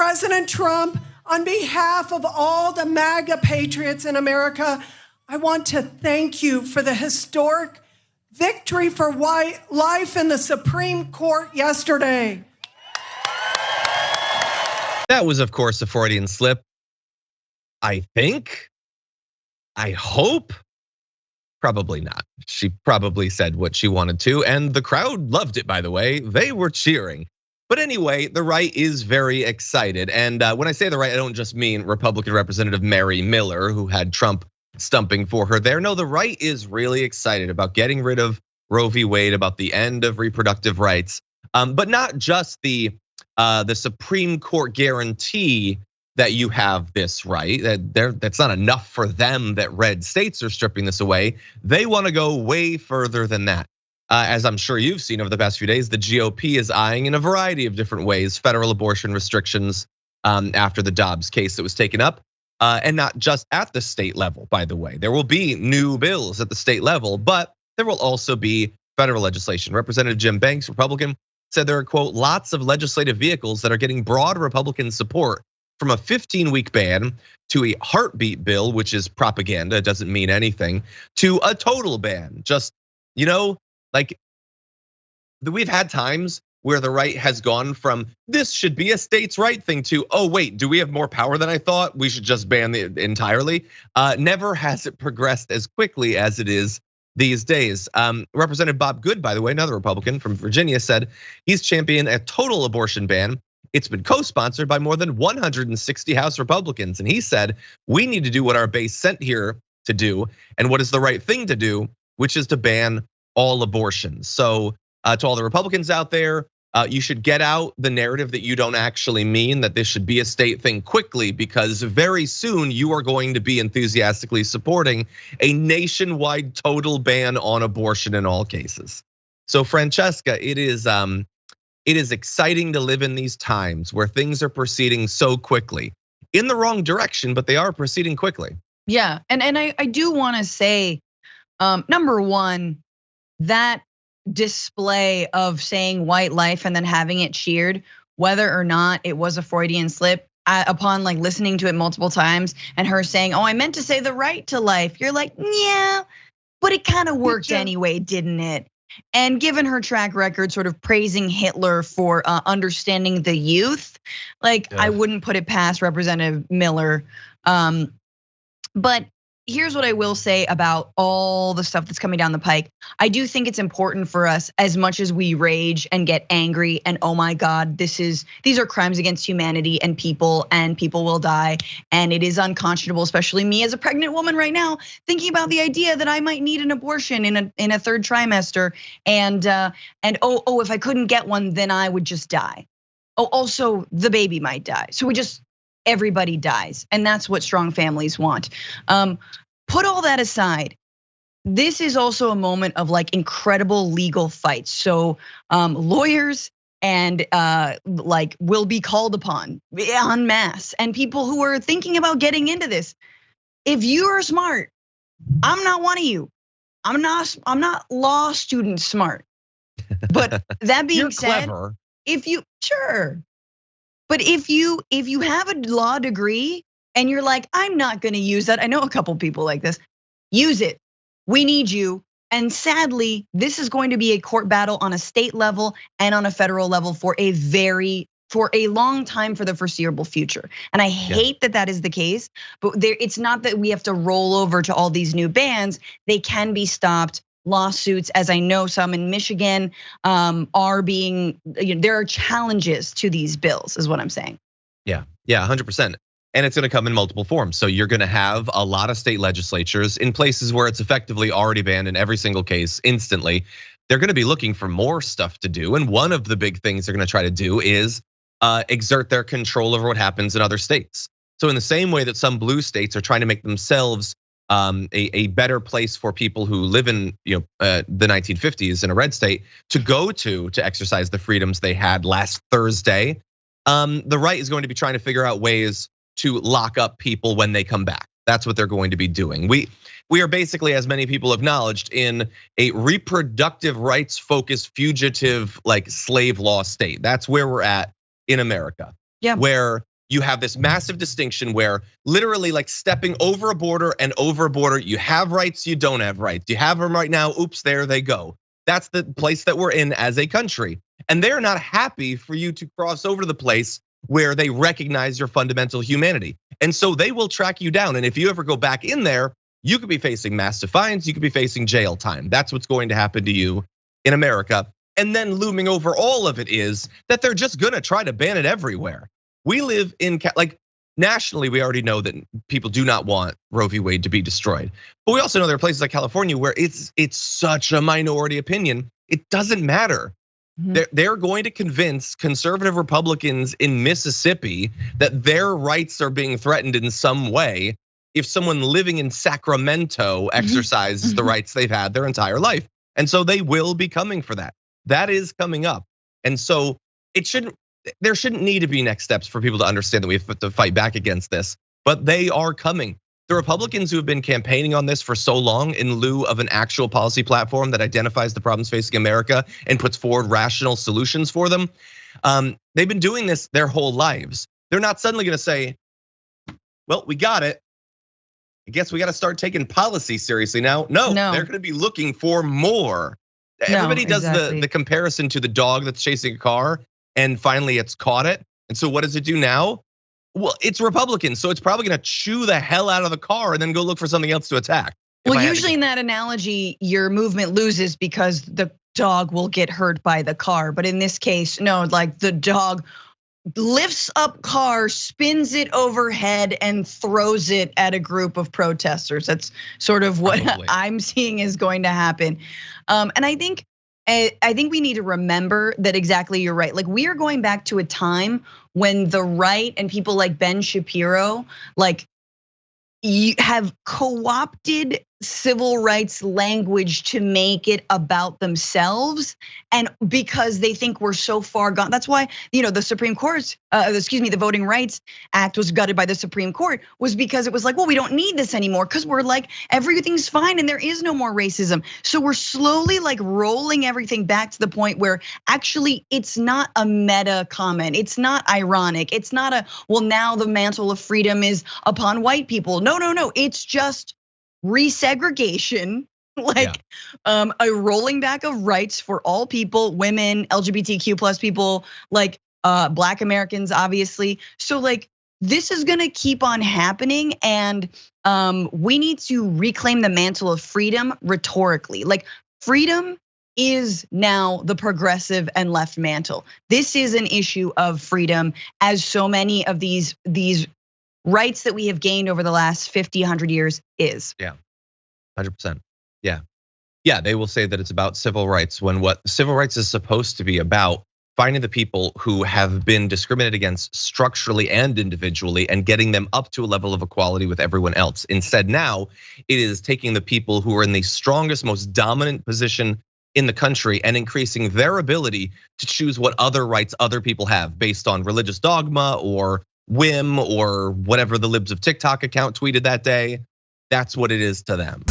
President Trump, on behalf of all the MAGA patriots in America, I want to thank you for the historic victory for life in the Supreme Court yesterday. That was, of course, a Freudian slip. I think, I hope, probably not. She probably said what she wanted to, and the crowd loved it, by the way. They were cheering. But anyway, the right is very excited. And when I say the right, I don't just mean Republican Representative Mary Miller, who had Trump stumping for her there. No, the right is really excited about getting rid of Roe v. Wade, about the end of reproductive rights. But not just the Supreme Court guarantee that you have this right. That's not enough for them that red states are stripping this away. They want to go way further than that. As I'm sure you've seen over the past few days, the GOP is eyeing in a variety of different ways federal abortion restrictions after the Dobbs case that was taken up. And not just at the state level, by the way. There will be new bills at the state level, but there will also be federal legislation. Representative Jim Banks, Republican, said there are, quote, lots of legislative vehicles that are getting broad Republican support, from a 15-week ban to a heartbeat bill, which is propaganda, it doesn't mean anything, to a total ban. Just, like, we've had times where the right has gone from this should be a states' right thing to, oh wait, do we have more power than I thought? We should just ban it entirely. Never has it progressed as quickly as it is these days. Representative Bob Good, by the way, another Republican from Virginia, said he's championed a total abortion ban. It's been co-sponsored by more than 160 House Republicans. And he said, we need to do what our base sent here to do and what is the right thing to do, which is to ban all abortions. So to all the Republicans out there, you should get out the narrative that you don't actually mean that this should be a state thing quickly, because very soon you are going to be enthusiastically supporting a nationwide total ban on abortion in all cases. So Francesca, it is exciting to live in these times where things are proceeding so quickly in the wrong direction, but they are proceeding quickly. Yeah, and I do want to say, number one, that display of saying white life and then having it cheered, whether or not it was a Freudian slip, upon like listening to it multiple times and her saying, oh, I meant to say the right to life. You're like, yeah, but it kind of worked anyway, didn't it? And given her track record, sort of praising Hitler for understanding the youth, like I wouldn't put it past Representative Miller. But here's what I will say about all the stuff that's coming down the pike. I do think it's important for us, as much as we rage and get angry and oh my God, these are crimes against humanity and people will die. And it is unconscionable, especially me as a pregnant woman right now, thinking about the idea that I might need an abortion in a third trimester. And if I couldn't get one, then I would just die. Oh, also the baby might die. So everybody dies. And that's what strong families want. Put all that aside. This is also a moment of like incredible legal fights. So lawyers and like will be called upon en masse, and people who are thinking about getting into this. If you are smart, I'm not one of you. I'm not law student smart. But that being said, clever. But if you have a law degree and you're like, I'm not gonna use that. I know a couple people like this. Use it. We need you. And sadly, this is going to be a court battle on a state level and on a federal level for a long time, for the foreseeable future. And I hate that is the case, but it's not that we have to roll over to all these new bans. They can be stopped. Lawsuits, as I know some in Michigan, are being, there are challenges to these bills, is what I'm saying. Yeah, 100%. And it's gonna come in multiple forms. So you're gonna have a lot of state legislatures in places where it's effectively already banned in every single case instantly. They're gonna be looking for more stuff to do. And one of the big things they're gonna try to do is exert their control over what happens in other states. So in the same way that some blue states are trying to make themselves a better place for people who live in the 1950s in a red state to go to exercise the freedoms they had last Thursday, the right is going to be trying to figure out ways to lock up people when they come back. That's what they're going to be doing. We are basically, as many people have acknowledged, in a reproductive rights focused fugitive like slave law state. That's where we're at in America. Yeah. Where you have this massive distinction where literally like stepping over a border and over a border, you have rights, you don't have rights. You have them right now, oops, there they go. That's the place that we're in as a country. And they're not happy for you to cross over to the place where they recognize your fundamental humanity. And so they will track you down. And if you ever go back in there, you could be facing massive fines, you could be facing jail time. That's what's going to happen to you in America. And then looming over all of it is that they're just gonna try to ban it everywhere. We live in, like nationally, we already know that people do not want Roe v. Wade to be destroyed. But we also know there are places like California where it's such a minority opinion, it doesn't matter. They're going to convince conservative Republicans in Mississippi that their rights are being threatened in some way if someone living in Sacramento exercises the rights they've had their entire life. And so they will be coming for that. That is coming up. And so there shouldn't need to be next steps for people to understand that we have to fight back against this, but they are coming. The Republicans who have been campaigning on this for so long in lieu of an actual policy platform that identifies the problems facing America and puts forward rational solutions for them, they've been doing this their whole lives. They're not suddenly gonna say, well, we got it, I guess we gotta start taking policy seriously now. No, they're gonna be looking for more. Everybody does the comparison to the dog that's chasing a car and finally it's caught it. And so what does it do now? Well, it's Republicans, so it's probably gonna chew the hell out of the car and then go look for something else to attack. Well, usually in that analogy, your movement loses because the dog will get hurt by the car. But in this case, no, like the dog lifts up car, spins it overhead and throws it at a group of protesters. That's sort of what I'm seeing is going to happen. And I think we need to remember that exactly you're right. Like we are going back to a time when the right and people like Ben Shapiro, like you have co-opted civil rights language to make it about themselves, and because they think we're so far gone. That's why the Supreme Court, the Voting Rights Act was gutted by the Supreme Court, was because it was like, well, we don't need this anymore because we're like everything's fine and there is no more racism. So we're slowly like rolling everything back to the point where actually it's not a meta comment, it's not ironic, it's not a well now the mantle of freedom is upon white people. No, it's just resegregation, like a rolling back of rights for all people, women, LGBTQ plus people, like Black Americans, obviously. So like this is gonna keep on happening, and we need to reclaim the mantle of freedom rhetorically. Like freedom is now the progressive and left mantle. This is an issue of freedom, as so many of these rights that we have gained over the last 50, 100 years is. Yeah, 100%. Yeah, they will say that it's about civil rights when what civil rights is supposed to be about finding the people who have been discriminated against structurally and individually and getting them up to a level of equality with everyone else. Instead now, it is taking the people who are in the strongest, most dominant position in the country and increasing their ability to choose what other rights other people have based on religious dogma or whim or whatever the libs of TikTok account tweeted that day. That's what it is to them.